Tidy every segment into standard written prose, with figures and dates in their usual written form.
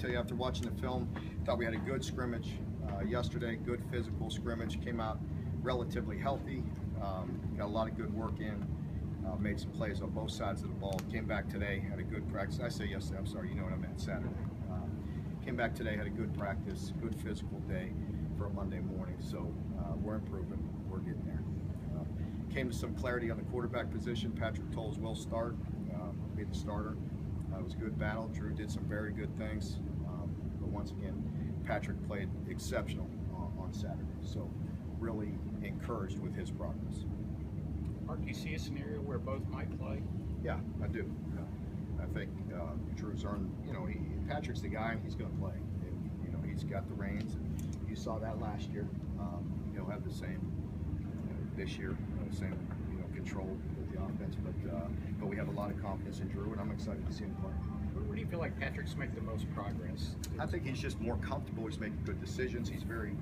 tell you, after watching the film, thought we had a good scrimmage yesterday, good physical scrimmage, came out relatively healthy, got a lot of good work in, made some plays on both sides of the ball, came back today, had a good practice. I say yesterday, I'm sorry, you know what I meant, Saturday. Came back today, had a good practice, good physical day for a Monday morning, so we're improving, we're getting there. Came to some clarity on the quarterback position. Patrick Tolles will start, be the starter. It was a good battle. Drew did some very good things, but once again, Patrick played exceptional on Saturday, so really encouraged with his progress. Mark, do you see a scenario where both might play? Yeah, I do. I think Drew's earned, Patrick's the guy, and he's going to play. And, he's got the reins, and you saw that last year. He'll have the same this year, same control with the offense. But we have a lot of confidence in Drew, and I'm excited to see him play. Where do you feel like Patrick's made the most progress? I think he's just more comfortable. He's making good decisions. He's very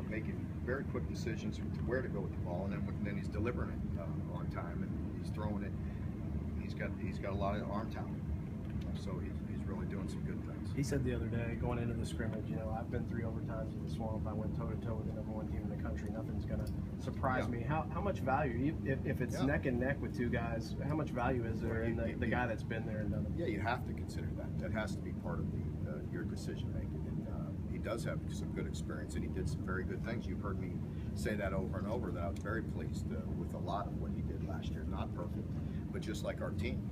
making very quick decisions to where to go with the ball, and then he's delivering it on time, and he's throwing it. He's got a lot of arm talent, so he's really doing some good things. He said the other day, going into the scrimmage, I've been 3 overtimes in the Swamp. I went toe to toe with the #1 team in the country. Nothing's going to surprise me. How much value, if it's neck and neck with 2 guys, how much value is there in the guy that's been there and done it? Yeah, you have to consider that. That has to be part of your decision making. And he does have some good experience, and he did some very good things. You've heard me say that over and over, that I was very pleased with a lot of what he did last year. Not perfect, but just like our team,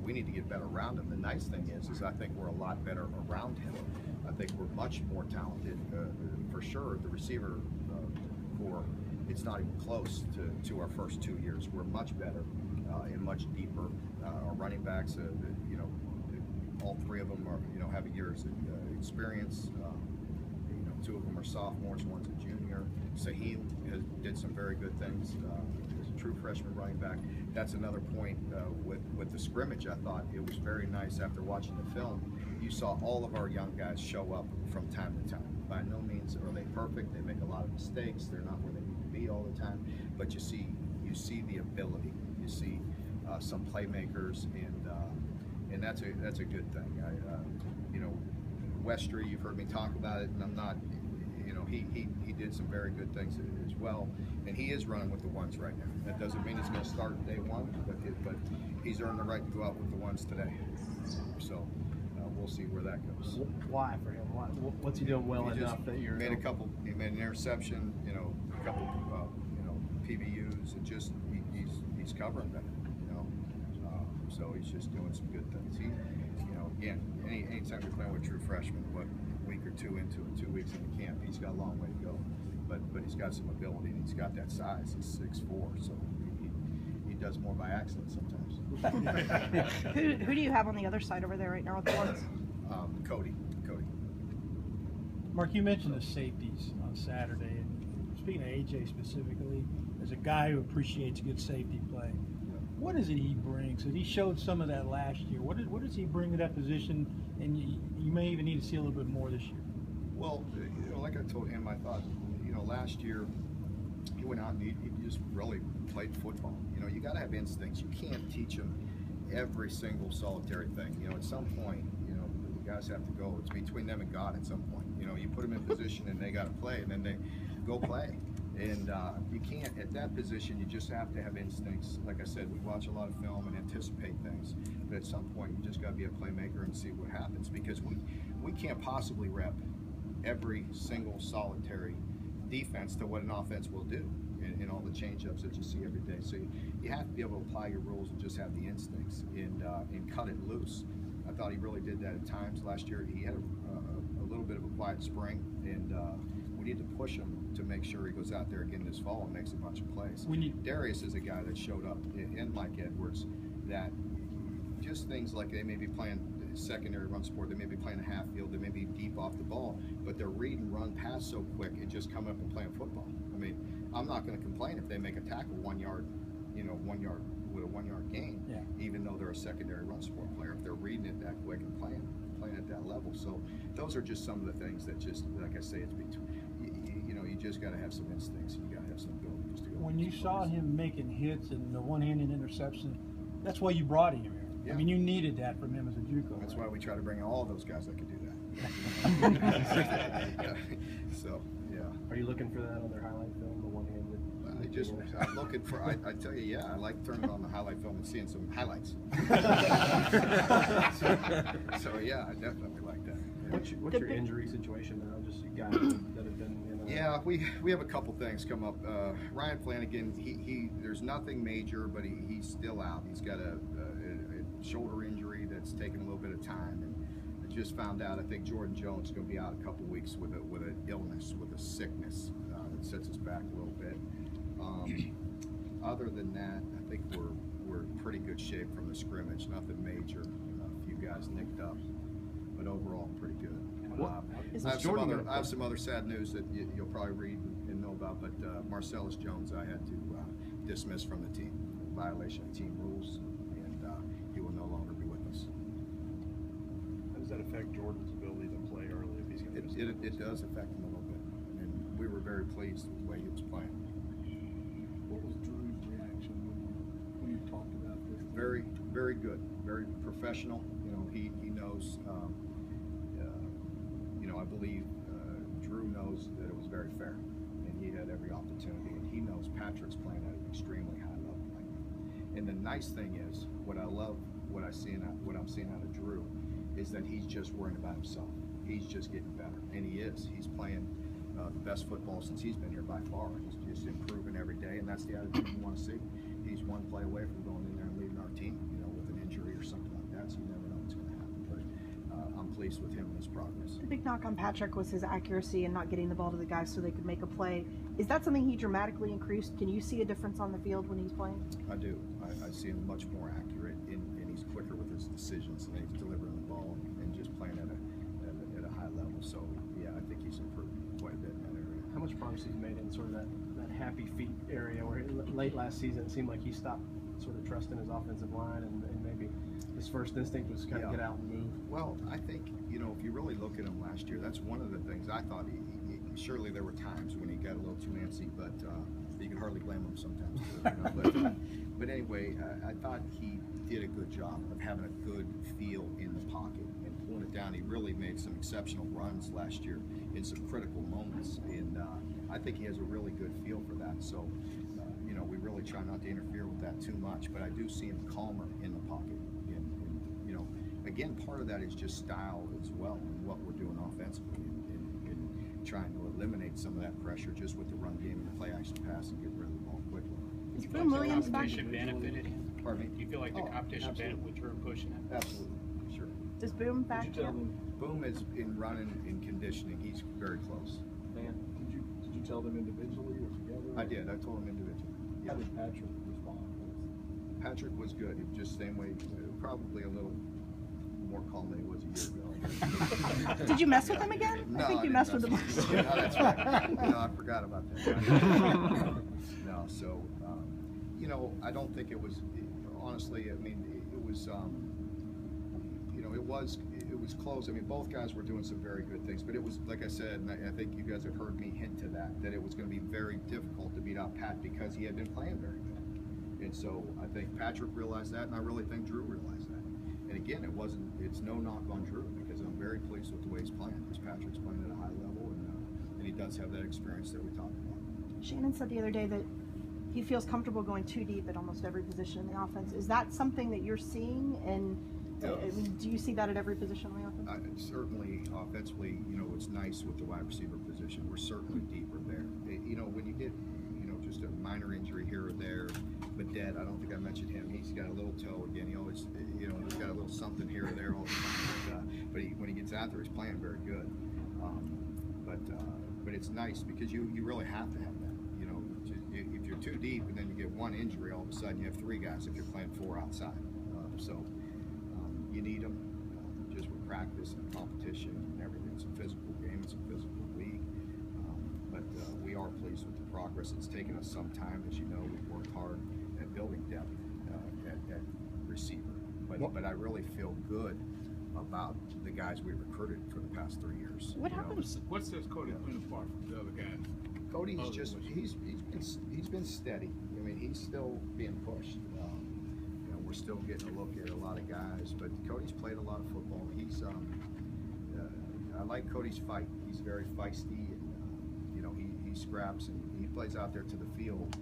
we need to get better around him. The nice thing is I think we're a lot better around him. I think we're much more talented, for sure. The receiver core, it's not even close to our first 2 years. We're much better and much deeper. Our running backs, all 3 of them are, have a year's experience. 2 of them are sophomores, one's a junior. Saheem did some very good things. He's a true freshman running back. That's another point with the scrimmage. I thought it was very nice after watching the film. You saw all of our young guys show up from time to time. By no means are they perfect. They make a lot of mistakes. They're not where they need to be all the time. But you see the ability. You see some playmakers, and that's a good thing. Westry, you've heard me talk about it, and I'm not. He did some very good things as well, and he is running with the ones right now. That doesn't mean he's going to start day 1, but he's earned the right to go out with the ones today. So we'll see where that goes. Why for him? What's he doing well enough that you're? He made an interception. A couple PBUs, and just he's covering better. So he's just doing some good things. Again, anytime you're playing with true freshmen, what, a week or 2 into it, 2 weeks into camp, he's got a long way to go. But he's got some ability, and he's got that size. He's 6'4", so he does more by accident sometimes. Who do you have on the other side over there right now with the ones? Cody. Mark, you mentioned the safeties on Saturday, and speaking of AJ specifically, as a guy who appreciates good safety play, what is it he brings? So he showed some of that last year. What does he bring to that position? And you may even need to see a little bit more this year. Well, like I told him, I thought, last year he went out and he just really played football. You got to have instincts. You can't teach him every single solitary thing. At some point, the guys have to go. It's between them and God at some point. You put them in position and they got to play, and then they go play. And you can't, at that position, you just have to have instincts. Like I said, we watch a lot of film and anticipate things, but at some point you just got to be a playmaker and see what happens, because we can't possibly rep every single solitary defense to what an offense will do in all the change-ups that you see every day. So you have to be able to apply your rules and just have the instincts and cut it loose. I thought he really did that at times last year. He had a little bit of a quiet spring, and we need to push him to make sure he goes out there again this fall and makes a bunch of plays. Darius is a guy that showed up, and Mike Edwards, that just things like they may be playing secondary run support, they may be playing a half field, they may be deep off the ball, but they're read and run past so quick and just come up and playing football. I mean, I'm not going to complain if they make a tackle 1 yard, 1 yard with a 1 yard gain, even though they're a secondary run support player, if they're reading it that quick and playing at that level. So those are just some of the things that just, like I say, it's between, you just got to have some instincts, you got to have some ability just to go. When you saw him making hits and the one-handed interception, that's why you brought him here. Yeah. I mean, you needed that from him as a JUCO. That's right? why we try to bring all of those guys that can do that. So, yeah. Are you looking for that on their highlight film, the one-handed? I'm looking for, I tell you, yeah, I like turning on the highlight film and seeing some highlights. So yeah, I definitely like that. Yeah. What's your injury situation now? Just you guys that have been in Yeah, we have a couple things come up. Ryan Flanagan, he there's nothing major, but he's still out. He's got a shoulder injury that's taken a little bit of time, and I just found out. I think Jordan Jones is going to be out a couple weeks with an illness, with a sickness that sets us back a little bit. Other than that, I think we're in pretty good shape from the scrimmage. Nothing major. A few guys nicked up, but overall pretty good. I have some other sad news that you'll probably read and know about. But Marcellus Jones, I had to dismiss from the team, violation of team rules, and he will no longer be with us. How does that affect Jordan's ability to play early if he's going to miss It does affect him a little bit, and we were very pleased with the way he was playing. What was Drew's reaction when you talked about this? Very, very good. Very professional. You know, he knows. I believe Drew knows that it was very fair, and he had every opportunity. And he knows Patrick's playing at an extremely high level right now. And the nice thing is, what I love, what I'm seeing out of Drew, is that he's just worrying about himself. He's just getting better, and he is. He's playing the best football since he's been here by far. He's just improving every day, and that's the attitude you want to see. He's one play away from going in there and leading our team, with an injury or something like that. So you never know what's going to happen. But I'm pleased with him and his progress. The big knock on Patrick was his accuracy and not getting the ball to the guys so they could make a play. Is that something he dramatically increased? Can you see a difference on the field when he's playing? I do. I see him much more accurate, and he's quicker with his decisions, and he's delivering the ball and just playing at a high level. So yeah, I think he's improved quite a bit in that area. How much progress he's made in sort of that happy feet area where late last season it seemed like he stopped sort of trusting his offensive line, and maybe his first instinct was kind of get out and move. Well, I think, if you really look at him last year, that's one of the things I thought surely there were times when he got a little too antsy, but you can hardly blame him sometimes. But anyway, I thought he did a good job of having a good feel in the pocket and pulling it down. He really made some exceptional runs last year in some critical moments, and I think he has a really good feel for that. So, we really try not to interfere with that too much, but I do see him calmer in the pocket. And again, part of that is just style as well, and what we're doing offensively, and trying to eliminate some of that pressure just with the run game and the play action pass and get rid of the ball quickly. Is Do you Boom feel like Williams the back? competition benefited him? Pardon me? Do you feel like the competition benefited with Drew pushing it? Absolutely, sure. Is Boom back Did you tell yet? them, Boom is in running and conditioning. He's very close. Dan, did you tell them individually or together? I did. I told him individually. How Yeah. did Patrick respond? Patrick was good. He was just the same way, probably a little more calm than he was a year ago. Did you mess with him again? No, I think you didn't messed with him. mess with him. No, that's right. No, I forgot about that. No, so, I don't think it was, honestly, I mean, it was, it was close. I mean, both guys were doing some very good things, but it was, like I said, and I think you guys have heard me hint to that it was going to be very difficult to beat out Pat because he had been playing very good. And so I think Patrick realized that, and I really think Drew realized that. And again, it's no knock on Drew, because I'm very pleased with the way he's playing, because Patrick's playing at a high level, and he does have that experience that we talked about. Shannon said the other day that he feels comfortable going too deep at almost every position in the offense. Is that something that you're seeing? And I mean, do you see that at every position in the offense? Certainly, offensively, it's nice with the wide receiver position. We're certainly deeper there. When you get, just a minor injury here or there, Medet, I don't think I mentioned him. He's got a little toe again. He always, he's got a little something here or there all the time. But when he gets out there, he's playing very good. But it's nice because you really have to have that. If you're too deep and then you get one injury, all of a sudden you have three guys if you're playing four outside. You need them just with practice and competition and everything. It's a physical game. It's a physical league. But we are pleased with the progress. It's taken us some time. As you know, we've worked hard at building depth at receiver. But I really feel good about the guys we recruited for the past 3 years. What happens? What sets Cody Quinn apart from the other guys? Cody's he's been steady. I mean, he's still being pushed. we're still getting a look at a lot of guys, but Cody's played a lot of football. He's I like Cody's fight. He's very feisty, and you know, he scraps and he plays out there to the field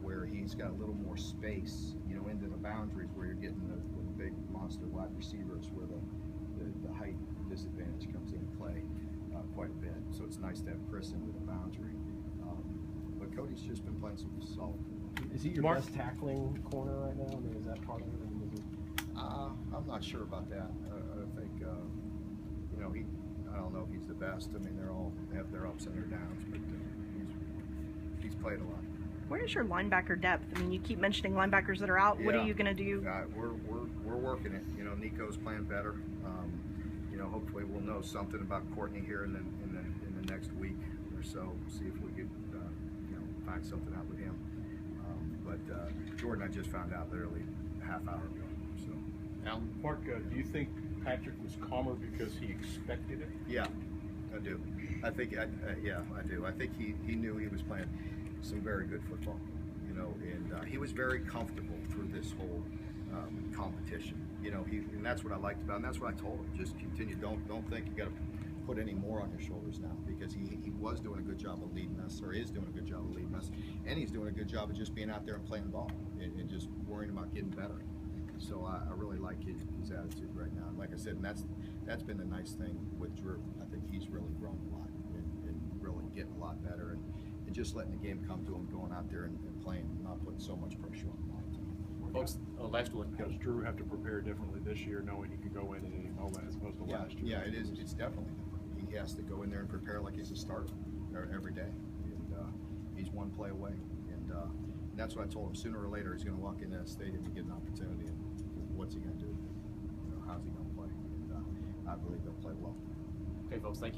where he's got a little more space, you know, into the boundaries where you're getting the big monster wide receivers where the height disadvantage comes into play quite a bit. So it's nice to have Chris into the boundary. But Cody's just been playing some solid football. Is he your Mark? best tackling corner right now? I mean, is that part of it? I mean, is it... I'm not sure about that. I think, you know, I don't know if he's the best. I mean, they have their ups and their downs, but he's played a lot. Where is your linebacker depth? I mean, you keep mentioning linebackers that are out. What are you going to do? We're working it. You know, Nico's playing better. You know, hopefully we'll know something about Courtney here in the next week or so. See if we could, you know, find something out with him. But Jordan, I just found out literally a half hour ago. So, Mark, do you think Patrick was calmer because he expected it? yeah, I do. I think, yeah, I do. I think he knew he was playing some very good football, you know, and he was very comfortable through this whole competition. You know, and that's what I liked about him. That's what I told him. Just continue. Don't think you got to put any more on your shoulders now, because he was doing a good job of leading us, or is doing a good job of leading us, and he's doing a good job of just being out there and playing ball and just worrying about getting better. So I really like his attitude right now. And like I said, and that's been the nice thing with Drew. I think he's really grown a lot and really getting a lot better and just letting the game come to him, going out there and playing, not putting so much pressure on him all the time. Folks, last one. Does Drew have to prepare differently this year, knowing he could go in at any moment as opposed to last year? Yeah, it is. It's definitely different. He has to go in there and prepare like he's a starter every day, and he's one play away. And that's what I told him. Sooner or later, he's going to walk into that stadium and get an opportunity. And what's he going to do? You know, how's he going to play? And I believe they'll play well. Okay, folks, thank you.